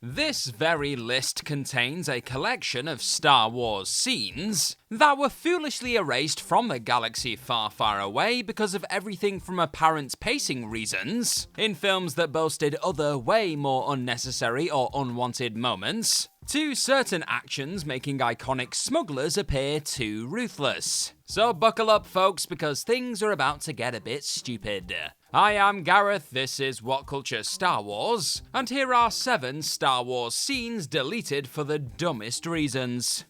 This very list contains a collection of Star Wars scenes that were foolishly erased from the galaxy far, far away because of everything from apparent pacing reasons, in films that boasted other way more unnecessary or unwanted moments, to certain actions making iconic smugglers appear too ruthless. So buckle up, folks, because things are about to get a bit stupid. I am Gareth, this is What Culture Star Wars, and here are 7 Star Wars scenes deleted for the dumbest reasons.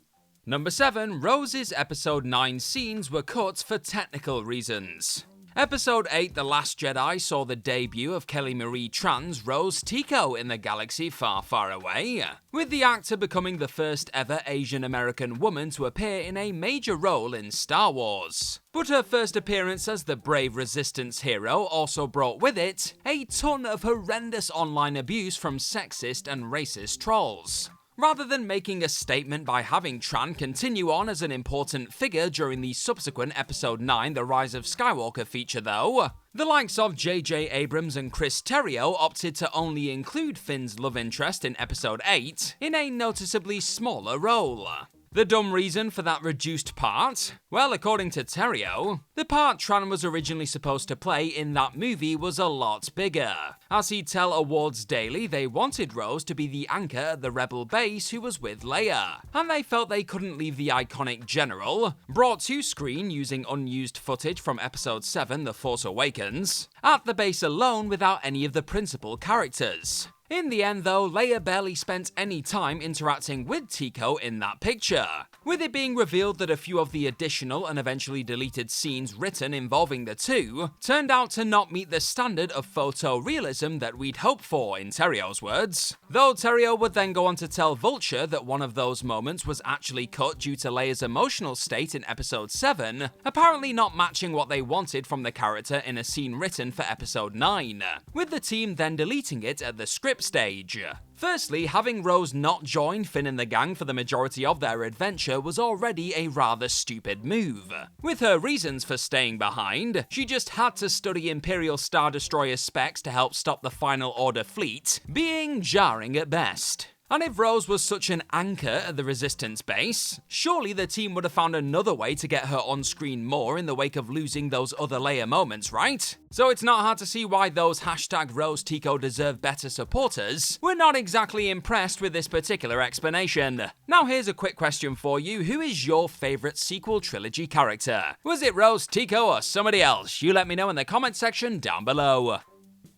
Number 7, Rose's Episode 9 scenes were cut for technical reasons. Episode 8, The Last Jedi, saw the debut of Kelly Marie Tran's Rose Tico in the galaxy far, far away, with the actor becoming the first ever Asian American woman to appear in a major role in Star Wars. But her first appearance as the brave resistance hero also brought with it a ton of horrendous online abuse from sexist and racist trolls. Rather than making a statement by having Tran continue on as an important figure during the subsequent Episode 9 The Rise of Skywalker feature though, the likes of J.J. Abrams and Chris Terrio opted to only include Finn's love interest in Episode 8 in a noticeably smaller role. The dumb reason for that reduced part? Well, according to Terrio, the part Tran was originally supposed to play in that movie was a lot bigger. As he'd tell Awards Daily, they wanted Rose to be the anchor at the Rebel base who was with Leia, and they felt they couldn't leave the iconic general, brought to screen using unused footage from Episode 7 The Force Awakens, at the base alone without any of the principal characters. In the end though, Leia barely spent any time interacting with Tico in that picture, with it being revealed that a few of the additional and eventually deleted scenes written involving the two turned out to not meet the standard of photorealism that we'd hoped for, in Terrio's words. Though Terrio would then go on to tell Vulture that one of those moments was actually cut due to Leia's emotional state in Episode 7, apparently not matching what they wanted from the character in a scene written for Episode 9, with the team then deleting it at the script stage. Firstly, having Rose not join Finn and the gang for the majority of their adventure was already a rather stupid move. With her reasons for staying behind, she just had to study Imperial Star Destroyer specs to help stop the Final Order fleet, being jarring at best. And if Rose was such an anchor at the Resistance base, surely the team would have found another way to get her on screen more in the wake of losing those other Leia moments, right? So it's not hard to see why those #RoseTico deserve better supporters were not exactly impressed with this particular explanation. Now here's a quick question for you, who is your favourite sequel trilogy character? Was it Rose Tico or somebody else? You let me know in the comment section down below.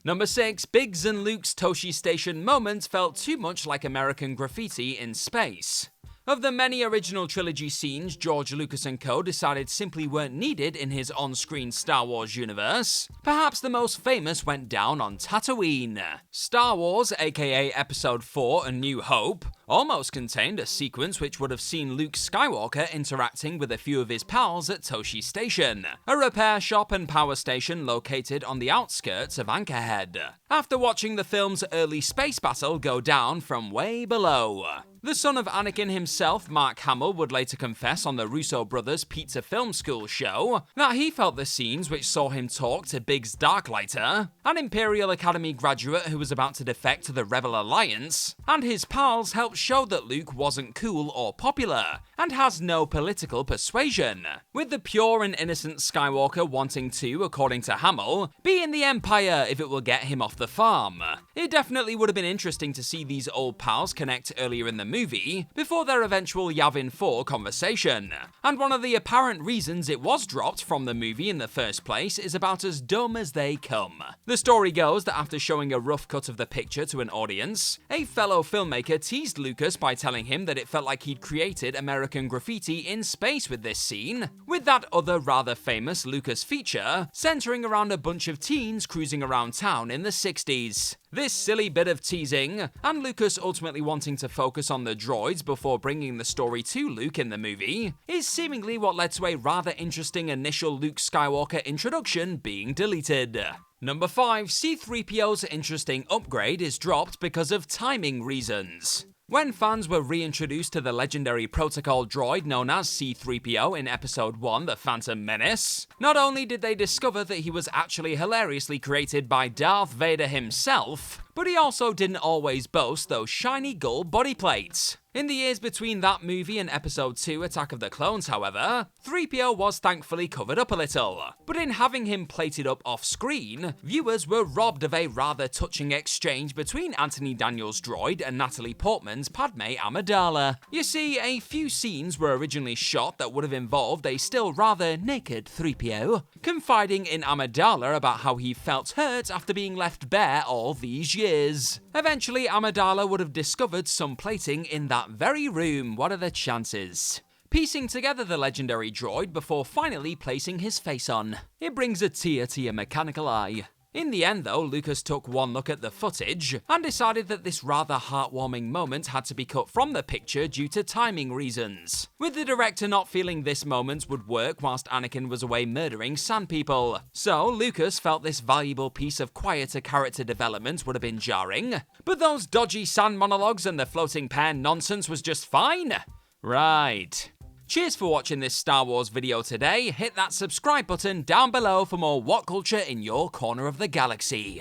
Number 6, Biggs and Luke's Toshi Station moments felt too much like American graffiti in space. Of the many original trilogy scenes George Lucas and co decided simply weren't needed in his on-screen Star Wars universe, perhaps the most famous went down on Tatooine. Star Wars, aka Episode 4 A New Hope, almost contained a sequence which would have seen Luke Skywalker interacting with a few of his pals at Toshi Station, a repair shop and power station located on the outskirts of Anchorhead, after watching the film's early space battle go down from way below. The son of Anakin himself, Mark Hamill, would later confess on the Russo brothers' Pizza Film School show that he felt the scenes which saw him talk to Biggs Darklighter, an Imperial Academy graduate who was about to defect to the Rebel Alliance, and his pals helped show that Luke wasn't cool or popular, and has no political persuasion, with the pure and innocent Skywalker wanting to, according to Hamill, be in the Empire if it will get him off the farm. It definitely would have been interesting to see these old pals connect earlier in the movie, before their eventual Yavin 4 conversation. And one of the apparent reasons it was dropped from the movie in the first place is about as dumb as they come. The story goes that after showing a rough cut of the picture to an audience, a fellow filmmaker teased Lucas by telling him that it felt like he'd created American graffiti in space with this scene, with that other rather famous Lucas feature centering around a bunch of teens cruising around town in the 60s. This silly bit of teasing, and Lucas ultimately wanting to focus on the droids before bringing the story to Luke in the movie, is seemingly what led to a rather interesting initial Luke Skywalker introduction being deleted. Number 5, C-3PO's interesting upgrade is dropped because of timing reasons. When fans were reintroduced to the legendary protocol droid known as C-3PO in Episode 1 The Phantom Menace, not only did they discover that he was actually hilariously created by Darth Vader himself, but he also didn't always boast those shiny gold body plates. In the years between that movie and Episode 2 Attack of the Clones, however, 3PO was thankfully covered up a little. But in having him plated up off-screen, viewers were robbed of a rather touching exchange between Anthony Daniels' droid and Natalie Portman's Padme Amidala. You see, a few scenes were originally shot that would have involved a still rather naked 3PO, confiding in Amidala about how he felt hurt after being left bare all these years. Eventually, Amidala would have discovered some plating in that very room. What are the chances? Piecing together the legendary droid before finally placing his face on. It brings a tear to your mechanical eye. In the end though, Lucas took one look at the footage and decided that this rather heartwarming moment had to be cut from the picture due to timing reasons, with the director not feeling this moment would work whilst Anakin was away murdering sand people. So Lucas felt this valuable piece of quieter character development would have been jarring, but those dodgy sand monologues and the floating pear nonsense was just fine. Right. Cheers for watching this Star Wars video today. Hit that subscribe button down below for more what culture in your corner of the galaxy.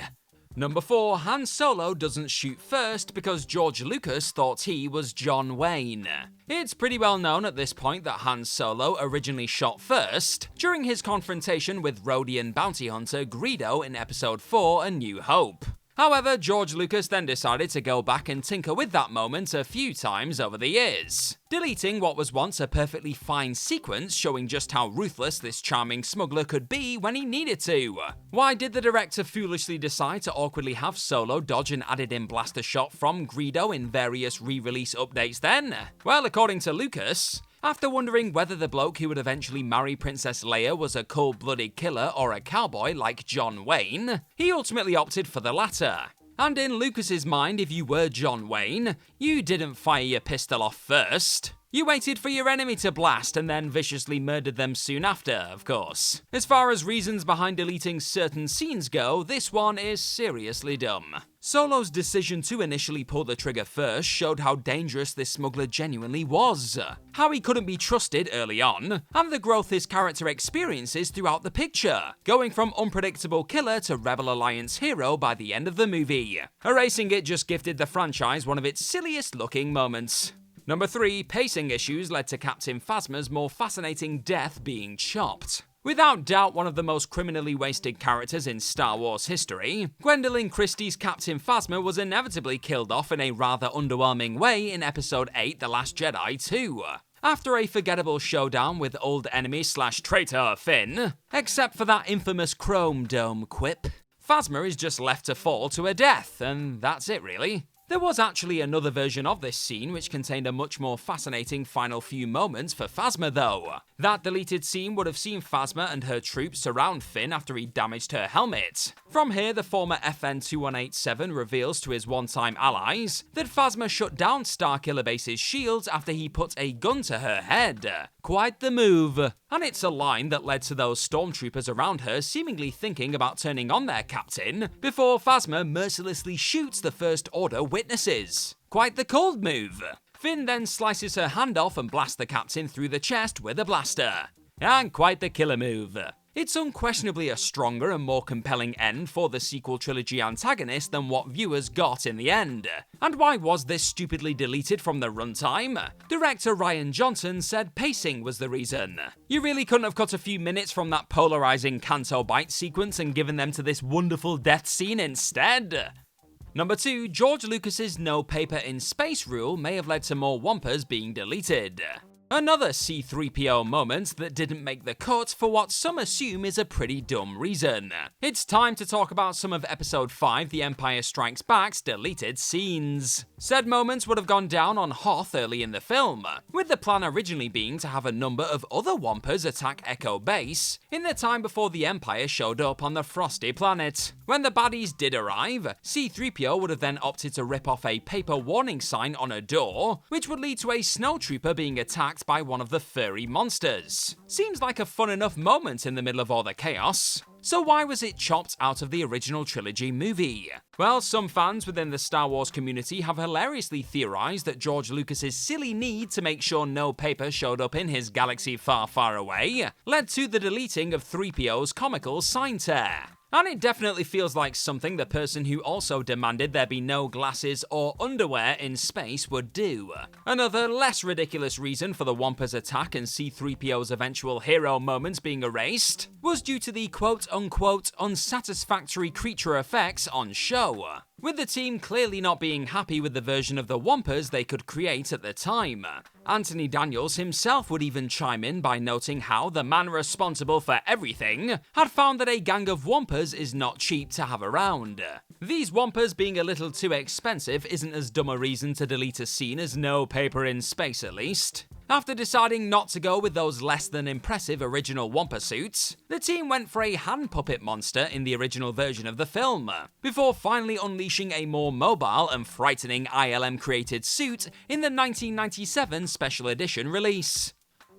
Number 4, Han Solo doesn't shoot first because George Lucas thought he was John Wayne. It's pretty well known at this point that Han Solo originally shot first during his confrontation with Rhodian bounty hunter Greedo in Episode 4 A New Hope. However, George Lucas then decided to go back and tinker with that moment a few times over the years, deleting what was once a perfectly fine sequence showing just how ruthless this charming smuggler could be when he needed to. Why did the director foolishly decide to awkwardly have Solo dodge an added-in blaster shot from Greedo in various re-release updates then? Well, according to Lucas, after wondering whether the bloke who would eventually marry Princess Leia was a cold-blooded killer or a cowboy like John Wayne, he ultimately opted for the latter. And in Lucas's mind, if you were John Wayne, you didn't fire your pistol off first. You waited for your enemy to blast and then viciously murdered them soon after, of course. As far as reasons behind deleting certain scenes go, this one is seriously dumb. Solo's decision to initially pull the trigger first showed how dangerous this smuggler genuinely was, how he couldn't be trusted early on, and the growth his character experiences throughout the picture, going from unpredictable killer to Rebel Alliance hero by the end of the movie. Erasing it just gifted the franchise one of its silliest looking moments. Number 3, pacing issues led to Captain Phasma's more fascinating death being chopped. Without doubt one of the most criminally wasted characters in Star Wars history, Gwendolyn Christie's Captain Phasma was inevitably killed off in a rather underwhelming way in Episode 8 The Last Jedi 2. After a forgettable showdown with old enemy / traitor Finn, except for that infamous Chrome Dome quip, Phasma is just left to fall to her death, and that's it really. There was actually another version of this scene which contained a much more fascinating final few moments for Phasma though. That deleted scene would have seen Phasma and her troops surround Finn after he damaged her helmet. From here, the former FN-2187 reveals to his one-time allies that Phasma shut down Starkiller Base's shields after he put a gun to her head. Quite the move. And it's a line that led to those stormtroopers around her seemingly thinking about turning on their captain before Phasma mercilessly shoots the First Order witnesses. Quite the cold move. Finn then slices her hand off and blasts the captain through the chest with a blaster. And quite the killer move. It's unquestionably a stronger and more compelling end for the sequel trilogy antagonist than what viewers got in the end. And why was this stupidly deleted from the runtime? Director Rian Johnson said pacing was the reason. You really couldn't have cut a few minutes from that polarizing Canto Bight sequence and given them to this wonderful death scene instead? Number 2, George Lucas's no paper in space rule may have led to more Wampas being deleted. Another C-3PO moment that didn't make the cut for what some assume is a pretty dumb reason. It's time to talk about some of Episode 5 The Empire Strikes Back's deleted scenes. Said moments would have gone down on Hoth early in the film, with the plan originally being to have a number of other Wampas attack Echo Base in the time before the Empire showed up on the frosty planet. When the baddies did arrive, C-3PO would have then opted to rip off a paper warning sign on a door, which would lead to a snowtrooper being attacked by one of the furry monsters. Seems like a fun enough moment in the middle of all the chaos. So why was it chopped out of the original trilogy movie? Well, some fans within the Star Wars community have hilariously theorized that George Lucas's silly need to make sure no paper showed up in his galaxy far, far away led to the deleting of 3PO's comical sign tear. And it definitely feels like something the person who also demanded there be no glasses or underwear in space would do. Another less ridiculous reason for the Wampa's attack and C-3PO's eventual hero moments being erased was due to the quote-unquote unsatisfactory creature effects on show, with the team clearly not being happy with the version of the Wampas they could create at the time. Anthony Daniels himself would even chime in by noting how the man responsible for everything had found that a gang of Wampas is not cheap to have around. These Wampas being a little too expensive isn't as dumb a reason to delete a scene as no paper in space, at least. After deciding not to go with those less than impressive original Wampa suits, the team went for a hand puppet monster in the original version of the film, before finally unleashing a more mobile and frightening ILM-created suit in the 1997 special edition release.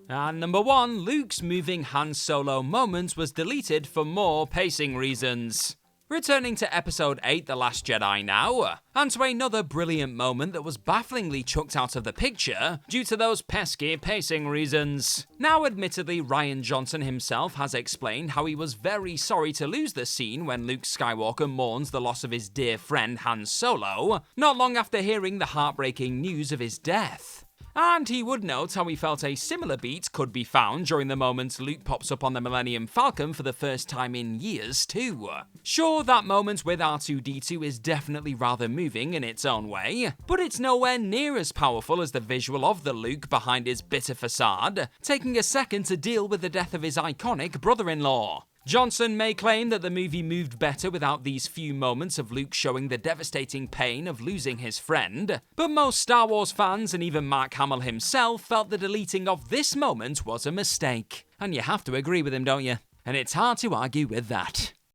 And number 1, Luke's moving Han Solo moment was deleted for more pacing reasons. Returning to Episode 8, The Last Jedi now, and to another brilliant moment that was bafflingly chucked out of the picture due to those pesky pacing reasons. Now admittedly, Rian Johnson himself has explained how he was very sorry to lose the scene when Luke Skywalker mourns the loss of his dear friend Han Solo, not long after hearing the heartbreaking news of his death. And he would note how he felt a similar beat could be found during the moment Luke pops up on the Millennium Falcon for the first time in years too. Sure, that moment with R2-D2 is definitely rather moving in its own way, but it's nowhere near as powerful as the visual of the Luke behind his bitter facade, taking a second to deal with the death of his iconic brother-in-law. Johnson may claim that the movie moved better without these few moments of Luke showing the devastating pain of losing his friend, but most Star Wars fans and even Mark Hamill himself felt the deleting of this moment was a mistake. And you have to agree with him, don't you? And it's hard to argue with that.